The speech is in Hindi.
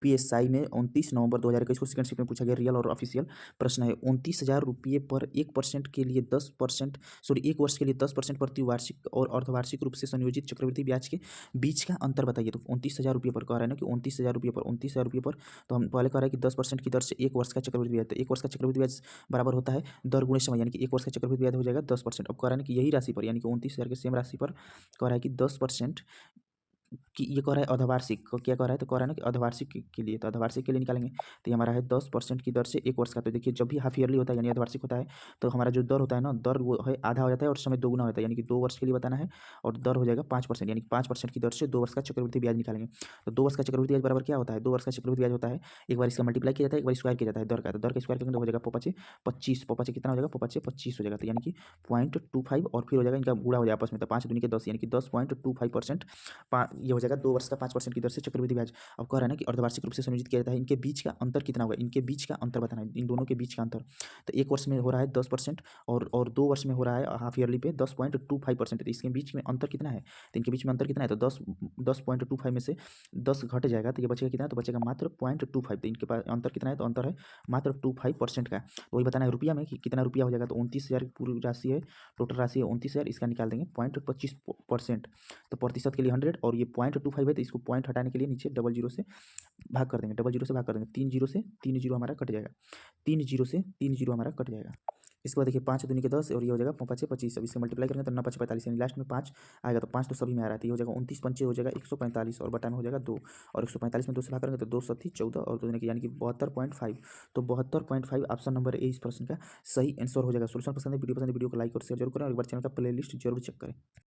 पीएसआई में 29 नवंबर 2021 को सेकंड शिफ्ट में पूछा गया रियल और ऑफिशियल प्रश्न है। 29,000 रुपये पर 1% के लिए 10% सॉरी 1 वर्ष के लिए 10% प्रतिवार्षिक और अर्धवार्षिक रूप से संयोजित चक्रवृद्धि ब्याज के बीच का अंतर बताइए। तो 29,000 रुपये पर कह रहा है ना कि 29,000 रुपये पर 29,000 रुपये पर, तो हम पहले कह रहा है कि 10% की दर से 1 वर्ष का चक्रवृद्धि ब्याज, तो 1 वर्ष का चक्रवृद्धि ब्याज बराबर होता है दर गुणे समय, यानी कि 1 वर्ष का चक्रवृद्धि ब्याज हो जाएगा 10%। अब कह रहा है ना कि यही राशि पर, यानी कि 29,000 के सेम राशि पर कह रहा है कि 10% कि ये कह रहा है अर्धवार्षिक, क्या कह रहा है, तो कह रहा है ना कि अर्धवार्षिक के लिए, तो अर्धवार्षिक के लिए निकालेंगे तो ये हमारा है 10% की दर से 1 वर्ष का। तो देखिए जब भी हाफ ईयरली होता है यानी अर्धवार्षिक होता है तो हमारा जो दर होता है ना, दर वो है आधा हो जाता है और समय दोगुना होता है, यानी कि 2 वर्ष के लिए बताना है और दर हो जाएगा 5%, यानी कि 5% की दर से 2 वर्ष का चक्रवृद्धि ब्याज निकालेंगे। तो 2 वर्ष का चक्रवृद्धि ब्याज बराबर क्या होता है, 2 वर्ष का चक्रवृद्धि ब्याज होता है, एक बार इसका मल्टीप्लाई किया जाता है, एक बार स्क्वायर किया जाता है दर का, तो दर का स्क्वायर करेंगे तो हो जाएगा पपाचे 25, पपाचे कितना हो जाएगा, पपाचे 25 हो जाएगा, तो यानी कि 0.25 और फिर हो जाएगा इनका गुणा हो जाएगा आपस में, तो 5 दूनी के 10 यानी कि 10.25%, ये हो जाएगा 2 वर्ष का 5% की दर से चक्रवृद्धि ब्याज। अब कह रहा है ना कि अर्धवार्षिक रूप से संयोजित किया जाता है, इनके बीच का अंतर कितना होगा, इनके बीच का अंतर बताना है, इन दोनों के बीच का अंतर। तो 1 वर्ष में हो रहा है 10% और 2 वर्ष में हो रहा है हाफ ईयरली पे 10.25%, तो इसके बीच में अंतर कितना है, तो इनके बीच में अंतर कितना है, तो 10.25 में से 10 घट जाएगा तो ये बचेगा कितना, तो बचेगा मात्र 0.25, तो इनके पास अंतर कितना है, तो अंतर है मात्र 25% का। तो वही बताना है रुपया में कि कितना रुपया हो जाएगा, तो 29,000 की पूरी राशि है, टोटल राशि है 29,000, इसका निकाल देंगे 0.25%, तो प्रतिशत के लिए 100 और ये 0.25 है तो इसको पॉइंट हटाने के लिए नीचे डबल जीरो से भाग कर देंगे, डबल जीरो से भाग कर देंगे, 3 जीरो से 3 जीरो हमारा कट जाएगा, 3 जीरो से 3 जीरो हमारा कट जाएगा। इसके बाद देखिए 5 दूनी के 10 और ये हो जाएगा 5 25, अब इससे मल्टीप्लाई करेंगे तो 9 5 45, यानी लास्ट में 5 आएगा, तो 5 तो सभी में आ रहा है, तो ये हो जाएगा 29 पंचे हो जाएगा 145 और बटा में हो जाएगा 2 और 145 में 2 से भाग करेंगे तो 2 सत्ती 14 और 2 दूनी के यानी कि 72.5, तो 72.5 ऑप्शन नंबर ए इस प्रश्न का सही आंसर हो जाएगा। सोल्यूशन पसंद है वीडियो को लाइक और शेयर जरूर करें और एक बार चैनल का प्लेलिस्ट जरूर चेक करें।